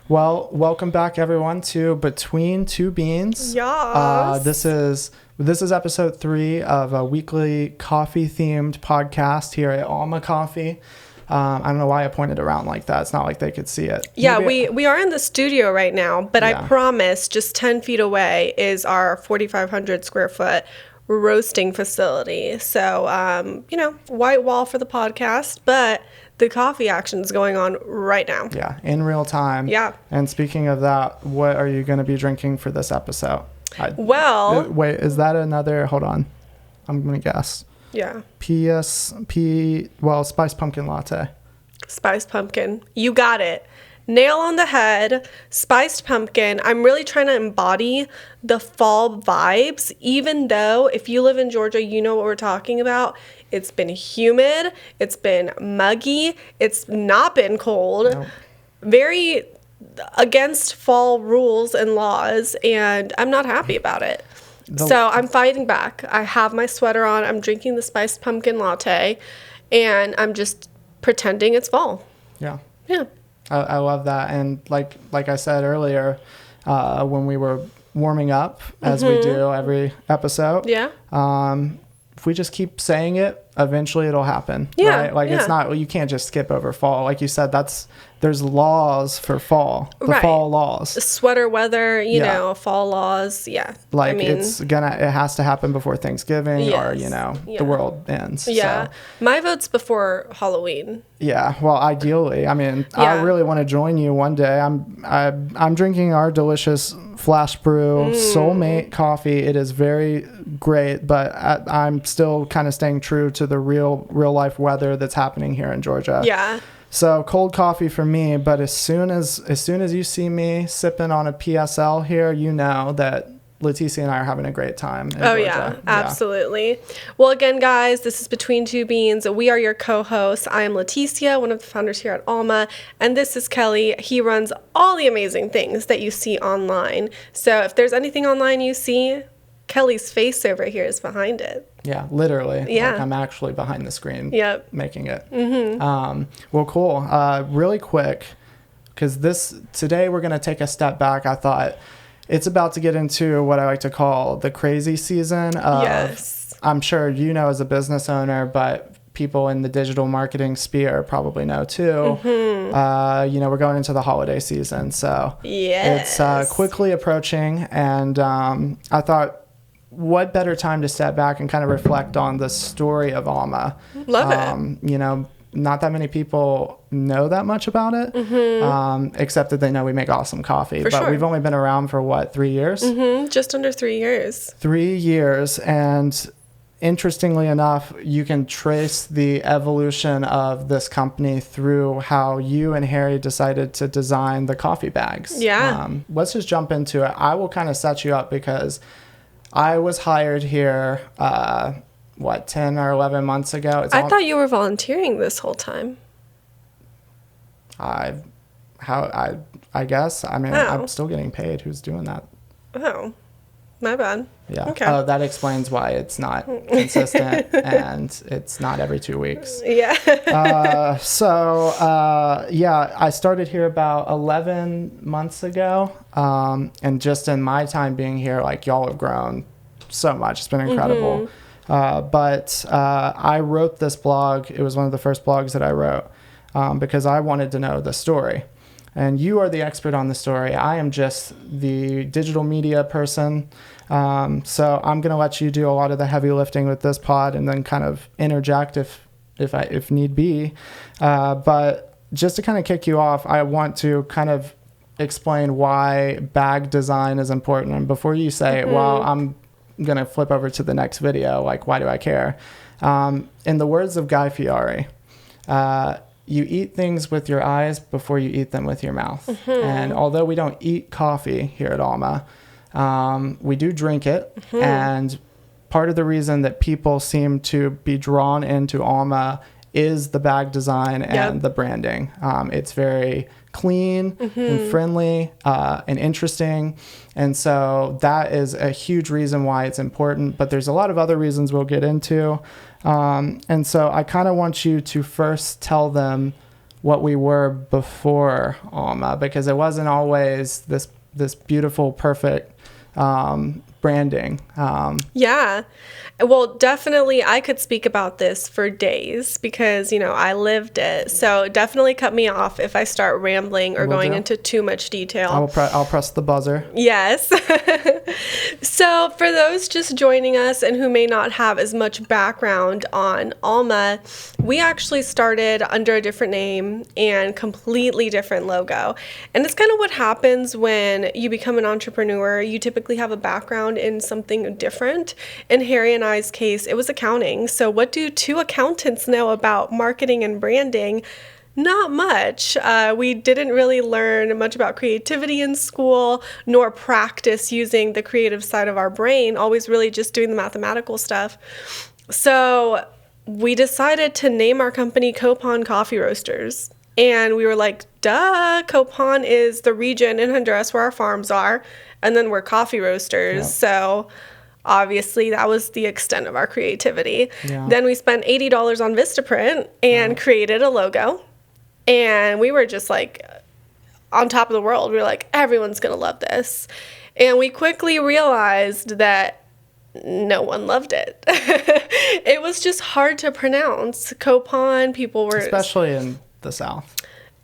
Well, welcome back everyone to Between Two Beans. Yes. This is episode 3 of a weekly coffee themed podcast here at Alma Coffee. I don't know why I pointed around like that. It's not like they could see it. Yeah, we are in the studio right now, but Yeah. I promise just 10 feet away is our 4,500 square foot roasting facility. So, white wall for the podcast, but the coffee action is going on right now. Yeah, in real time. Yeah. And speaking of that, what are you going to be drinking for this episode? Well, is that another, hold on, I'm going to guess. Yeah. Spiced pumpkin latte. Spiced pumpkin. You got it. Nail on the head. Spiced pumpkin. I'm really trying to embody the fall vibes, even though if you live in Georgia, you know what we're talking about. It's been humid. It's been muggy. It's not been cold. Nope. Very against fall rules and laws, and I'm not happy about it. So I'm fighting back. I have my sweater on. I'm drinking the spiced pumpkin latte, and I'm just pretending it's fall. Yeah. Yeah. I love that. And like I said earlier, when we were warming up, as we do every episode, Yeah. if we just keep saying it, eventually it'll happen. Yeah, Right? Like it's not, you can't just skip over fall. Like you said, there's laws for fall, the Right. fall laws. Sweater weather, Yeah. fall laws. Yeah. Like it has to happen before Thanksgiving or, Yeah. the world ends. Yeah. So, My vote's before Halloween. yeah. Well, ideally, I mean, I Yeah. really want to join you one day. I'm drinking our delicious flash brew soulmate coffee. It is very great, but I'm still kind of staying true to the real life weather that's happening here in Georgia. Yeah. So cold coffee for me, but as soon as you see me sipping on a PSL here, you know that Leticia and I are having a great time in Oh, Georgia. yeah, absolutely. Well, again, guys, this is Between Two Beans. We are your co-hosts. I am Leticia, one of the founders here at Alma, and this is Kelley. He runs all the amazing things that you see online. So if there's anything online you see, Kelley's face over here is behind it. Yeah, literally. Yeah. Like I'm actually behind the screen making it. Well, cool. Really quick, because today we're going to take a step back. I thought it's about to get into what I like to call the crazy season of, Yes. I'm sure you know as a business owner, but people in the digital marketing sphere probably know too. We're going into the holiday season. So Yes. it's quickly approaching. And I thought, what better time to step back and kind of reflect on the story of Alma. Love it. Not that many people know that much about it, except that they know we make awesome coffee. For but sure. we've only been around for 3 years? Just under 3 years. 3 years. And interestingly enough, you can trace the evolution of this company through how you and Harry decided to design the coffee bags. Yeah. Let's just jump into it. I will kind of set you up because I was hired here, 10 or 11 months ago? I thought you were volunteering this whole time. I guess. I mean, Oh. I'm still getting paid. Who's doing that? Oh, my bad. Yeah. Okay. Oh, that explains why it's not consistent and it's not every 2 weeks. Yeah. I started here about 11 months ago. And just in my time being here, like y'all have grown so much. It's been incredible. But I wrote this blog. It was one of the first blogs that I wrote because I wanted to know the story. And you are the expert on the story. I am just the digital media person. So I'm going to let you do a lot of the heavy lifting with this pod and then kind of interject if need be. But just to kind of kick you off, I want to kind of explain why bag design is important. And before you say, well, I'm going to flip over to the next video, like, why do I care? In the words of Guy Fieri, you eat things with your eyes before you eat them with your mouth. And although we don't eat coffee here at Alma, we do drink it. And part of the reason that people seem to be drawn into Alma is the bag design and the branding. It's very clean and friendly and interesting. And so that is a huge reason why it's important. But there's a lot of other reasons we'll get into. And so I kind of want you to first tell them what we were before Alma, because it wasn't always this beautiful, perfect branding. Yeah. Well, definitely, I could speak about this for days because, I lived it. So definitely cut me off if I start rambling or going into too much detail. I'll press the buzzer. Yes. So for those just joining us and who may not have as much background on Alma, we actually started under a different name and completely different logo. And it's kind of what happens when you become an entrepreneur. You typically have a background in something different. In Harry and I's case, it was accounting. So what do two accountants know about marketing and branding? Not much. We didn't really learn much about creativity in school, nor practice using the creative side of our brain, always really just doing the mathematical stuff. So we decided to name our company Copan Coffee Roasters. And we were like, duh, Copan is the region in Honduras where our farms are, and then we're coffee roasters. Yep. So obviously, that was the extent of our creativity. Yeah. Then we spent $80 on Vistaprint and created a logo. And we were just like on top of the world. We were like, everyone's going to love this. And we quickly realized that no one loved it. It was just hard to pronounce. Copan, people were... Especially in the South.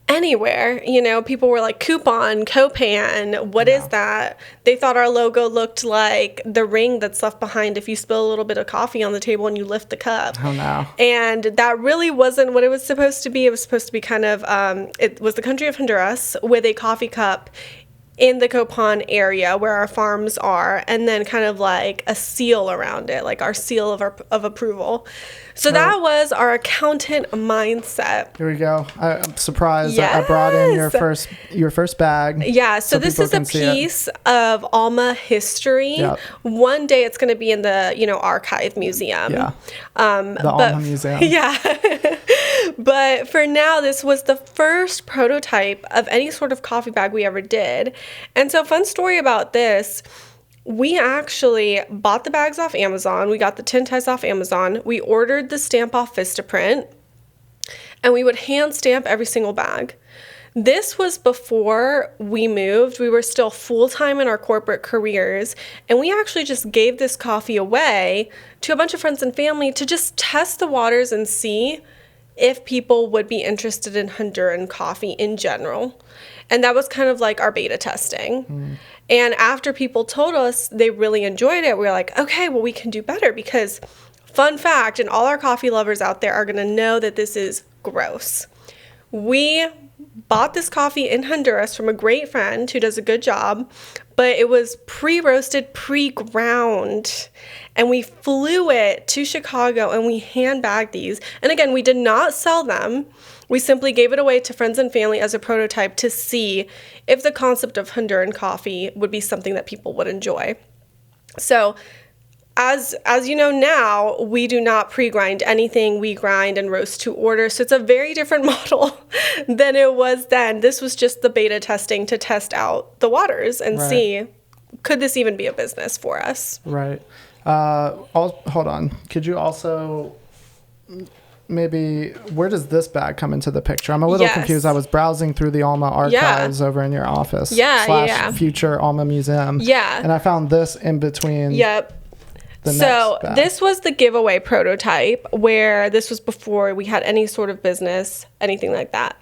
Anywhere, people were like, coupon, copan, what is that? They thought our logo looked like the ring that's left behind if you spill a little bit of coffee on the table and you lift the cup. Oh, no. And that really wasn't what it was supposed to be. It was supposed to be kind of, it was the country of Honduras with a coffee cup in the Copan area where our farms are, and then kind of like a seal around it, like our seal of approval. So that was our accountant mindset. Here we go. I'm surprised. Yes. I brought in your first bag. Yeah, so this is a piece of Alma history. Yep. One day it's going to be in the archive museum. Yeah. Alma Museum. Yeah. But for now, this was the first prototype of any sort of coffee bag we ever did. And so, fun story about this. We actually bought the bags off Amazon. We got the tin ties off Amazon. We ordered the stamp off Vistaprint. And we would hand stamp every single bag. This was before we moved. We were still full-time in our corporate careers. And we actually just gave this coffee away to a bunch of friends and family to just test the waters and see if people would be interested in Honduran coffee in general. And that was kind of like our beta testing. And after people told us they really enjoyed it, we were like, okay, well, we can do better because, fun fact, and all our coffee lovers out there are going to know that this is gross. We bought this coffee in Honduras from a great friend who does a good job, but it was pre-roasted, pre-ground. And we flew it to Chicago and we hand-bagged these. And again, we did not sell them. We simply gave it away to friends and family as a prototype to see if the concept of Honduran coffee would be something that people would enjoy. So as you know now, we do not pre-grind anything. We grind and roast to order. So it's a very different model than it was then. This was just the beta testing to test out the waters and see, could this even be a business for us? Right. Hold on. Could you also maybe, where does this bag come into the picture? I'm a little confused. I was browsing through the Alma archives over in your office. / future Alma Museum. Yeah. And I found this in between. Yep. So this was the giveaway prototype where this was before we had any sort of business, anything like that.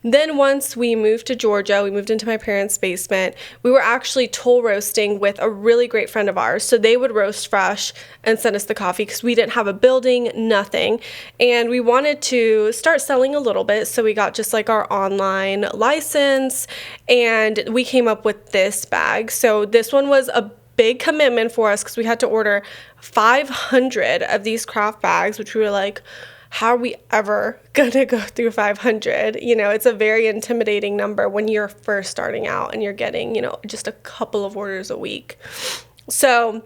Then once we moved to Georgia, we moved into my parents' basement, we were actually toll roasting with a really great friend of ours. So they would roast fresh and send us the coffee because we didn't have a building, nothing. And we wanted to start selling a little bit. So we got just like our online license and we came up with this bag. So this one was a big commitment for us because we had to order 500 of these craft bags, which we were like, how are we ever going to go through 500? It's a very intimidating number when you're first starting out and you're getting, just a couple of orders a week. So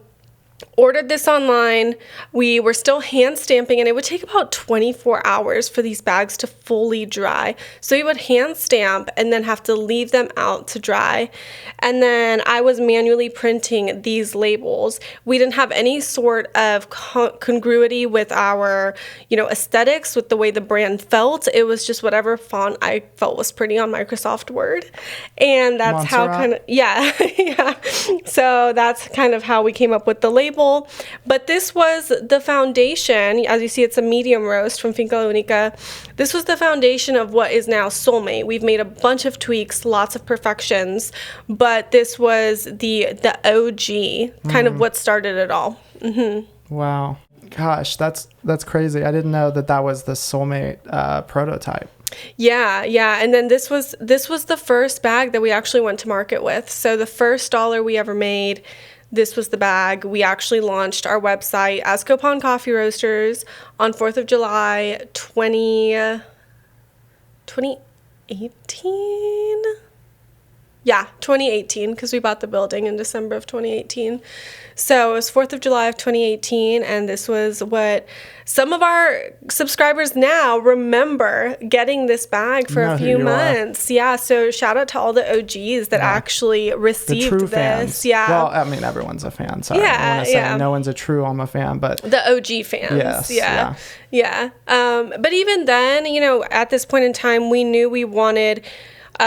ordered this online. We were still hand stamping, and it would take about 24 hours for these bags to fully dry. So we would hand stamp and then have to leave them out to dry. And then I was manually printing these labels. We didn't have any sort of congruity with our, aesthetics, with the way the brand felt. It was just whatever font I felt was pretty on Microsoft Word. And that's how kind of, yeah. So that's kind of how we came up with the label. But this was the foundation. As you see, it's a medium roast from Finca Unica. This was the foundation of what is now Soulmate. We've made a bunch of tweaks, lots of perfections, but this was the OG, kind of what started it all. Mm-hmm. Wow. Gosh, that's crazy. I didn't know that was the Soulmate prototype. Yeah. And then this was the first bag that we actually went to market with. So the first dollar we ever made, this was the bag. We actually launched our website as Coupon Coffee Roasters on 4th of July, 2018? Yeah, 2018, because we bought the building in December of 2018. So it was 4th of July of 2018, and this was what some of our subscribers now remember, getting this bag for a few months. Yeah, so shout out to all the OGs that actually received the true this. Fans. Yeah. Well, I mean, everyone's a fan. Sorry. Yeah, I want to say no one's a true Alma fan, but the OG fans. Yes. Yeah. But even then, at this point in time, we knew we wanted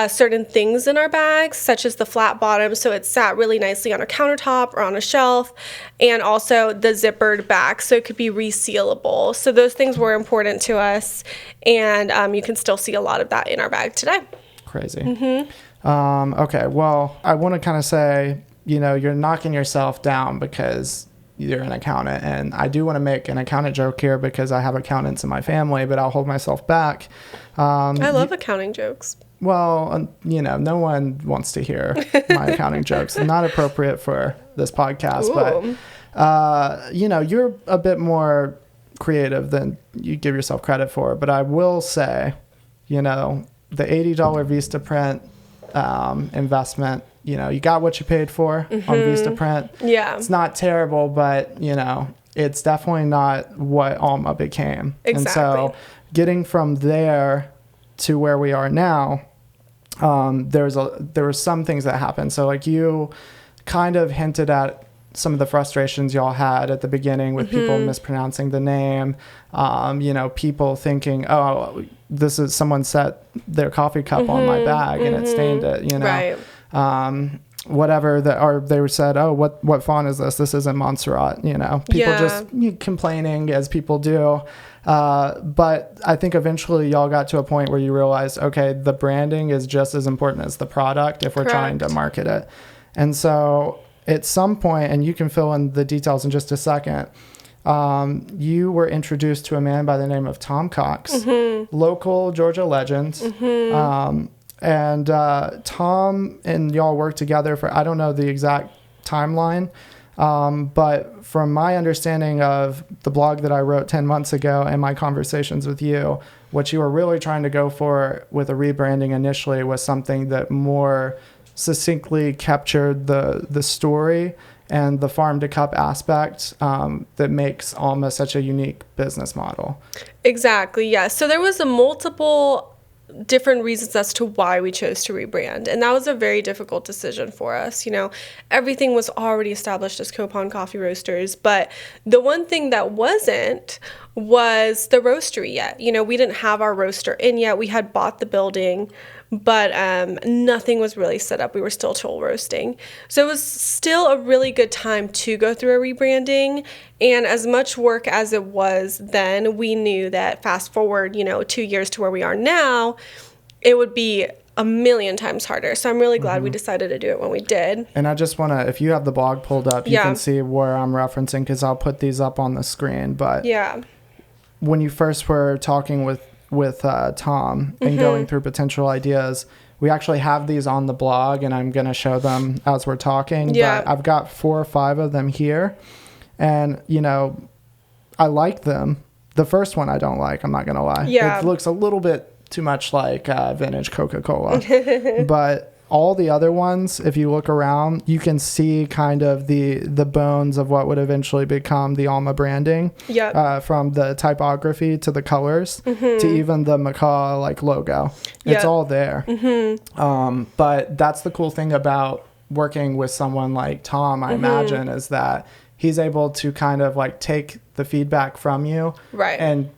certain things in our bags, such as the flat bottom, so it sat really nicely on a countertop or on a shelf, and also the zippered back, so it could be resealable. So those things were important to us, and you can still see a lot of that in our bag today. Crazy. Mm-hmm. Okay, well, I want to kind of say, you're knocking yourself down because you're an accountant, and I do want to make an accountant joke here because I have accountants in my family, but I'll hold myself back. I love accounting jokes. Well, no one wants to hear my accounting jokes. Not appropriate for this podcast. Ooh. But, you're a bit more creative than you give yourself credit for. But I will say, the $80 Vistaprint investment, you got what you paid for on Vistaprint. Yeah. It's not terrible, but, it's definitely not what Alma became. Exactly. And so getting from there to where we are now, there were some things that happened. So like you kind of hinted at some of the frustrations y'all had at the beginning with people mispronouncing the name, people thinking, oh, this is someone set their coffee cup on my bag and it stained it, Right. Whatever or they said, oh, what font is this? This isn't Montserrat, people just complaining as people do. But I think eventually y'all got to a point where you realized, okay, the branding is just as important as the product if we're trying to market it. And so at some point, and you can fill in the details in just a second, you were introduced to a man by the name of Tom Cox, local Georgia legend. And Tom and y'all worked together for, I don't know the exact timeline, but from my understanding of the blog that I wrote 10 months ago and my conversations with you, what you were really trying to go for with a rebranding initially was something that more succinctly captured the story and the farm to cup aspect that makes Alma such a unique business model. Exactly, yeah. So there was a multiple different reasons as to why we chose to rebrand, and that was a very difficult decision for us. Everything was already established as Coupon Coffee Roasters, but the one thing that wasn't was the roastery yet. We didn't have our roaster in yet. We had bought the building, but nothing was really set up. We were still toll roasting. So it was still a really good time to go through a rebranding. And as much work as it was then, we knew that fast forward, 2 years to where we are now, it would be a million times harder. So I'm really glad we decided to do it when we did. And I just want to, if you have the blog pulled up, you can see where I'm referencing because I'll put these up on the screen. But when you first were talking with Tom and going through potential ideas, we actually have these on the blog and I'm going to show them as we're talking. But I've got 4 or 5 of them here and, I like them. The first one I don't like, I'm not going to lie. It looks a little bit too much like vintage Coca-Cola. But all the other ones, if you look around, you can see kind of the bones of what would eventually become the Alma branding. Yep. From the typography to the colors to even the macaw like logo. It's all there. But that's the cool thing about working with someone like Tom, I imagine, is that he's able to kind of like take the feedback from you, right, and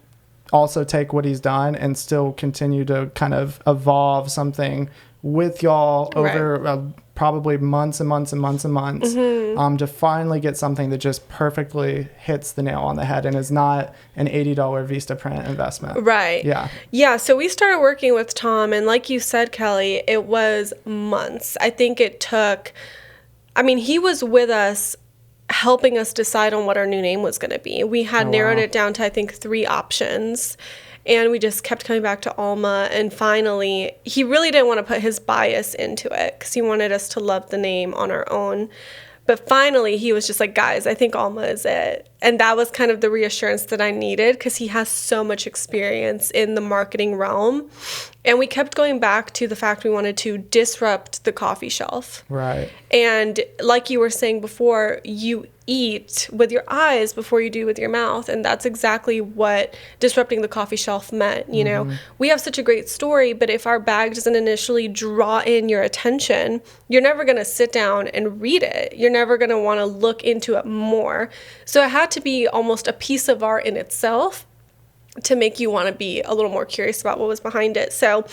also take what he's done and still continue to kind of evolve something with y'all over probably months and months and months and months, to finally get something that just perfectly hits the nail on the head and is not an $80 Vistaprint investment. Right. Yeah. So we started working with Tom, and like you said, Kelly, it was months. I think it took, he was with us helping us decide on what our new name was going to be. We had narrowed it down to, I think, 3 options. And we just kept coming back to Alma. And finally, he really didn't want to put his bias into it because he wanted us to love the name on our own. But finally, he was just like, guys, I think Alma is it. And that was kind of the reassurance that I needed because he has so much experience in the marketing realm. And we kept going back to the fact we wanted to disrupt the coffee shelf. Right. And like you were saying before, you eat with your eyes before you do with your mouth. And that's exactly what disrupting the coffee shelf meant. You know, we have such a great story, but if our bag doesn't initially draw in your attention, you're never going to sit down and read it. You're never going to want to look into it more. So it had to be almost a piece of art in itself to make you want to be a little more curious about what was behind it. So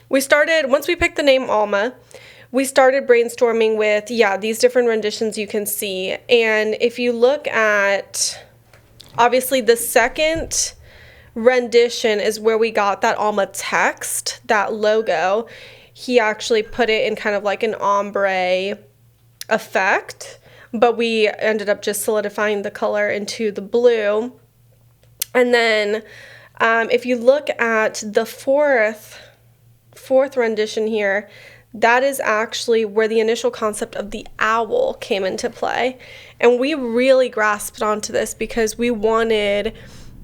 we started, once we picked the name Alma, we started brainstorming with, these different renditions you can see. And if you look at, obviously the second rendition is where we got that Alma text, that logo. He actually put it in kind of like an ombre effect, but we ended up just solidifying the color into the blue. And then if you look at the fourth rendition here, that is actually where the initial concept of the owl came into play. And we really grasped onto this because we wanted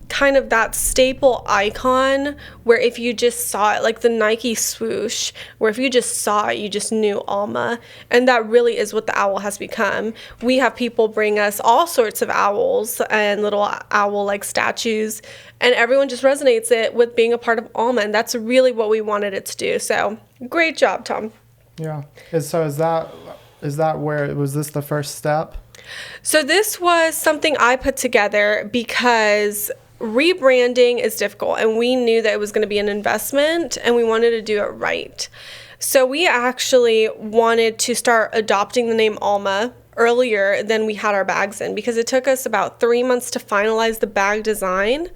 kind of that staple icon where if you just saw it, like the Nike swoosh, where if you just saw it, you just knew Alma. And that really is what the owl has become. We have people bring us all sorts of owls and little owl-like statues, and everyone just resonates it with being a part of Alma, and that's really what we wanted it to do. So great job, Tom. Yeah. So is that where, was this the first step? So this was something I put together because rebranding is difficult, and we knew that it was going to be an investment, and we wanted to do it right. So we actually wanted to start adopting the name Alma earlier than we had our bags in, because it took us about 3 months to finalize the bag design.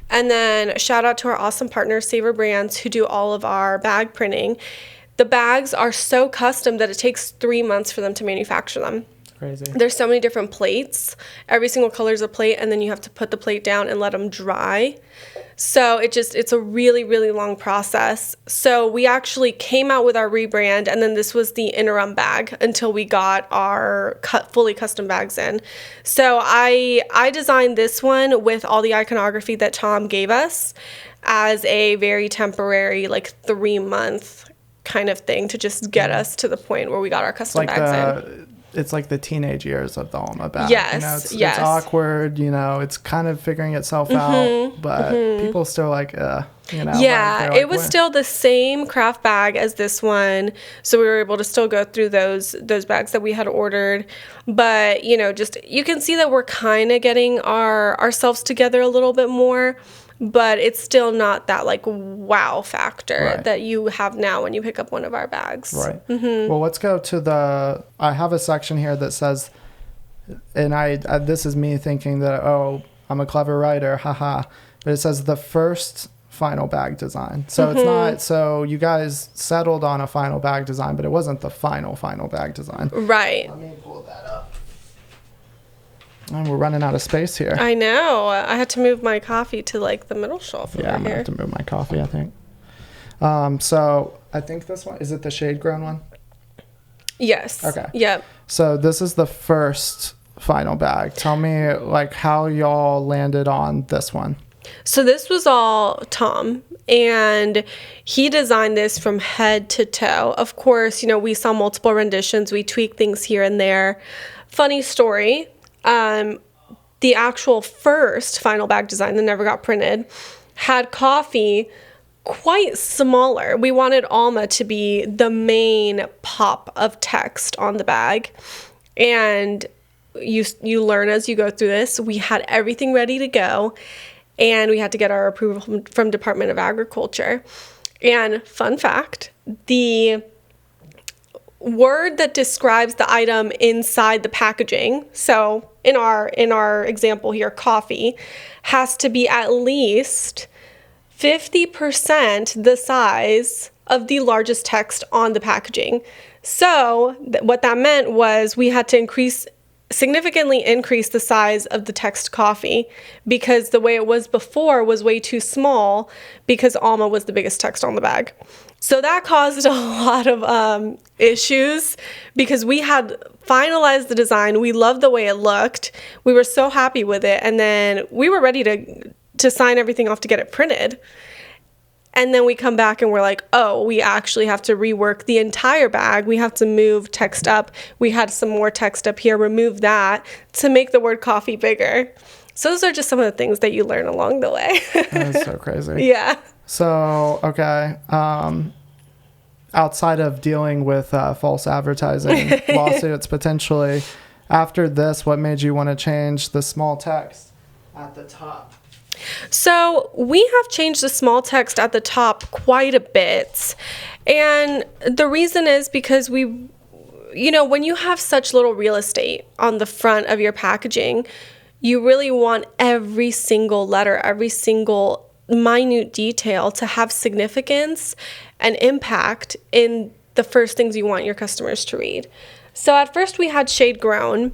And then shout out to our awesome partner, Savor Brands, who do all of our bag printing. The bags are so custom that it takes 3 months for them to manufacture them. Crazy. There's so many different plates. Every single color is a plate, and then you have to put the plate down and let them dry. So it's a really, really long process. So we actually came out with our rebrand, and then this was the interim bag until we got our fully custom bags in. So I designed this one with all the iconography that Tom gave us as a very temporary, like 3-month kind of thing to just get us to the point where we got our custom bags in. It's like the teenage years of the Alma bag. Yes, it's awkward, it's kind of figuring itself out, but people still like, Yeah, it was still the same craft bag as this one, so we were able to still go through those bags that we had ordered. But, just you can see that we're kind of getting ourselves together a little bit more. But it's still not that like wow factor that you have now when you pick up one of our bags. Right. Well, let's go to I have a section here that says, and this is me thinking that, I'm a clever writer, haha. But it says the first final bag design. So it's not, so you guys settled on a final bag design, but it wasn't the final bag design. Right. Let me pull that up. And we're running out of space here. I know. I had to move my coffee to like the middle shelf over here. I'm going to have to move my coffee, I think. So I think this one, is it the shade grown one? Yes. Okay. Yep. So this is the first final bag. Tell me like how y'all landed on this one. So this was all Tom, and he designed this from head to toe. Of course, we saw multiple renditions. We tweaked things here and there. Funny story, the actual first final bag design that never got printed had coffee quite smaller. We wanted Alma to be the main pop of text on the bag. And you learn as you go through this. We had everything ready to go, and we had to get our approval from Department of Agriculture. And fun fact, the word that describes the item inside the packaging, so in our example here, coffee, has to be at least 50% the size of the largest text on the packaging. So what that meant was we had to significantly increase the size of the text coffee, because the way it was before was way too small, because Alma was the biggest text on the bag. So that caused a lot of issues, because we had finalized the design. We loved the way it looked. We were so happy with it. And then we were ready to sign everything off to get it printed. And then we come back and we're like, oh, we actually have to rework the entire bag. We have to move text up. We had some more text up here, remove that to make the word coffee bigger. So those are just some of the things that you learn along the way. That is so crazy. Yeah. So, okay. Outside of dealing with false advertising lawsuits potentially, after this, what made you want to change the small text at the top? So we have changed the small text at the top quite a bit. And the reason is because when you have such little real estate on the front of your packaging, you really want every single letter, every single minute detail to have significance and impact in the first things you want your customers to read. So at first we had shade grown,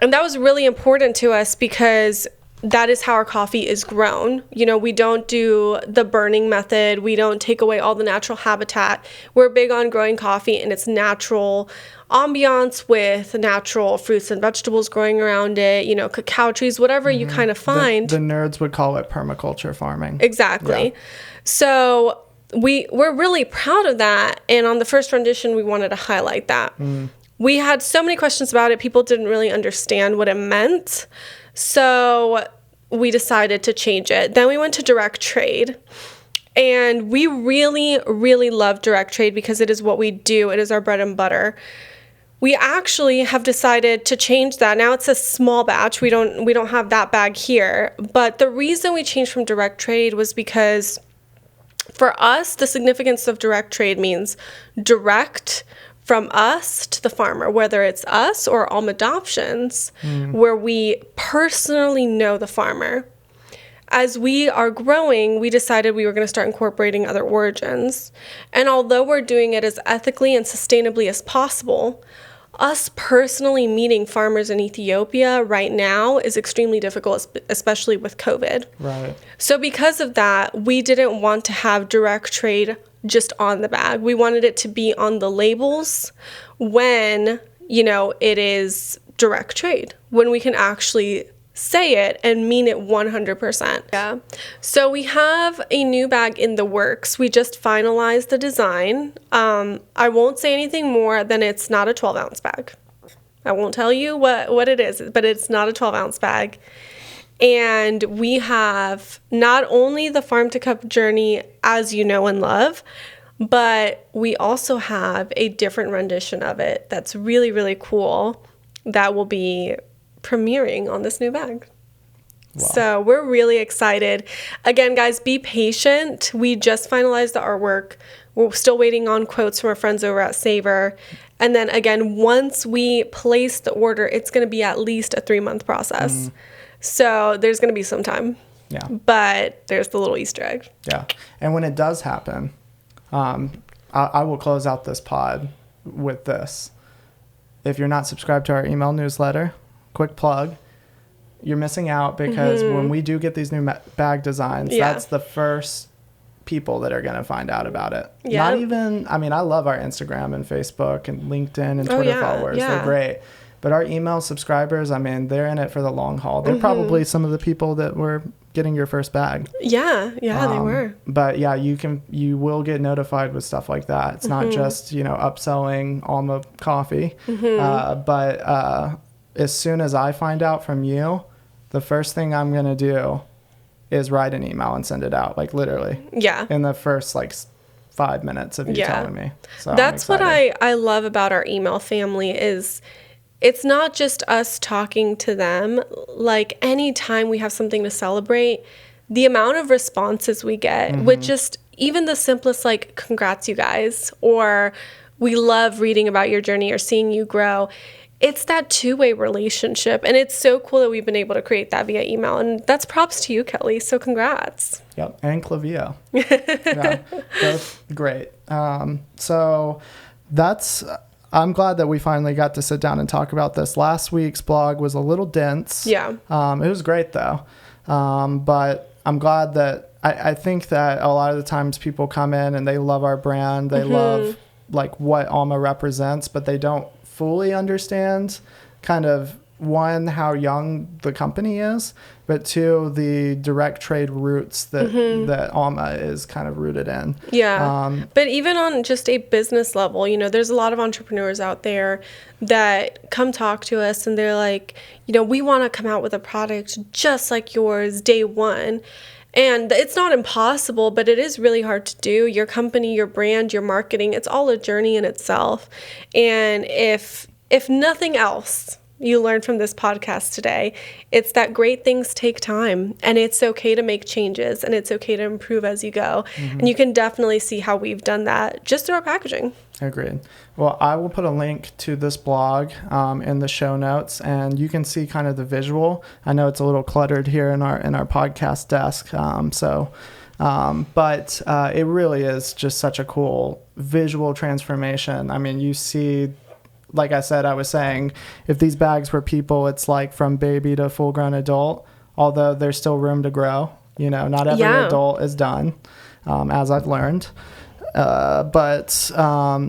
and that was really important to us because that is how our coffee is grown. We don't do the burning method. We don't take away all the natural habitat. We're big on growing coffee in its natural ambiance with natural fruits and vegetables growing around it, cacao trees, whatever you kind of find. The nerds would call it permaculture farming. Exactly. Yeah. So we're really proud of that. And on the first rendition, we wanted to highlight that. We had so many questions about it. People didn't really understand what it meant. So we decided to change it. Then we went to direct trade. And we really, really love direct trade because it is what we do. It is our bread and butter. We actually have decided to change that. Now it's a small batch. We don't have that bag here. But the reason we changed from direct trade was because for us, the significance of direct trade means direct from us to the farmer, whether it's us or Alma Adoptions, where we personally know the farmer. As we are growing, we decided we were going to start incorporating other origins. And although we're doing it as ethically and sustainably as possible, us personally meeting farmers in Ethiopia right now is extremely difficult, especially with COVID. Right. So because of that, we didn't want to have direct trade just on the bag. We wanted it to be on the labels when, it is direct trade, when we can actually say it and mean it 100%. Yeah. So we have a new bag in the works. We just finalized the design. I won't say anything more than it's not a 12-ounce bag. I won't tell you what it is, but it's not a 12-ounce bag. And we have not only the farm to cup journey as you know and love, but we also have a different rendition of it that's really, really cool that will be premiering on this new bag. Wow. So we're really excited. Again, guys, be patient. We just finalized the artwork. We're still waiting on quotes from our friends over at Savor. And then again, once we place the order, it's going to be at least a 3-month process. So there's going to be some time. Yeah. But there's the little Easter egg. Yeah. And when it does happen, I will close out this pod with this. If you're not subscribed to our email newsletter, quick plug, you're missing out because when we do get these new bag designs, that's the first people that are going to find out about it. Yeah. Not even, I love our Instagram and Facebook and LinkedIn and Twitter followers. Yeah. They're great. But our email subscribers, they're in it for the long haul. They're probably some of the people that we're getting your first bag. Yeah, they were. But yeah, you will get notified with stuff like that. It's not just, upselling Alma Coffee. But as soon as I find out from you, the first thing I'm going to do is write an email and send it out, like literally. Yeah. In the first 5 minutes of you telling me. So that's what I love about our email family is it's not just us talking to them. Like anytime we have something to celebrate, the amount of responses we get with just even the simplest congrats you guys, or we love reading about your journey or seeing you grow. It's that two-way relationship, and it's so cool that we've been able to create that via email, and that's props to you, Kelley. So congrats. Yep, and Clavio. Yeah, both great. So I'm glad that we finally got to sit down and talk about this. Last week's blog was a little dense. Yeah. It was great though. But I'm glad that I think that a lot of the times people come in and they love our brand. They love what Alma represents, but they don't fully understand kind of one, how young the company is, but two, the direct trade roots that Alma is kind of rooted in. Yeah. But even on just a business level, there's a lot of entrepreneurs out there that come talk to us and they're like, we want to come out with a product just like yours day one. And it's not impossible, but it is really hard to do. Your company, your brand, your marketing, it's all a journey in itself. And if nothing else you learned from this podcast today, it's that great things take time, and it's okay to make changes, and it's okay to improve as you go. And you can definitely see how we've done that just through our packaging. Agreed. Well, I will put a link to this blog in the show notes, and you can see kind of the visual. I know it's a little cluttered here in our podcast desk, but it really is just such a cool visual transformation. I mean, you see, like I said, I was saying, if these bags were people, it's like from baby to full-grown adult, although there's still room to grow. Not every adult is done, as I've learned. But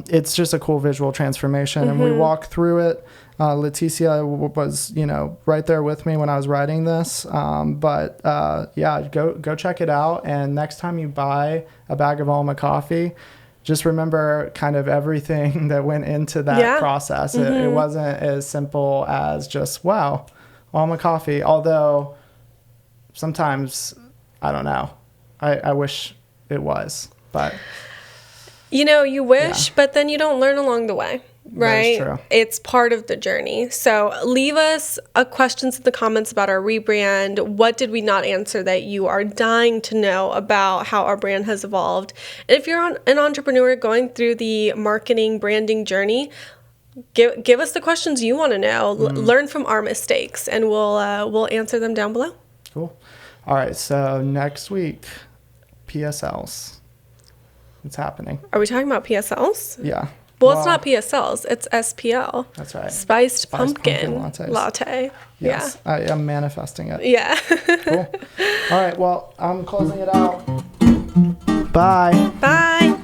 it's just a cool visual transformation. And we walked through it. Leticia was, right there with me when I was writing this. But go check it out. And next time you buy a bag of Alma Coffee, just remember kind of everything that went into that process. It wasn't as simple as just, wow, Alma Coffee. Although sometimes, I don't know, I wish it was, but... you wish, but then you don't learn along the way, right? That is true. It's part of the journey. So leave us questions in the comments about our rebrand. What did we not answer that you are dying to know about how our brand has evolved? And if you're an entrepreneur going through the marketing, branding journey, give us the questions you want to know. Learn from our mistakes, and we'll answer them down below. Cool. All right, so next week, PSLs. It's happening. Are we talking about PSLs? Yeah. Well, it's not PSLs. It's SPL. That's right. Spiced pumpkin latte. Yes. Yeah. I am manifesting it. Yeah. Cool. All right. Well, I'm closing it out. Bye. Bye.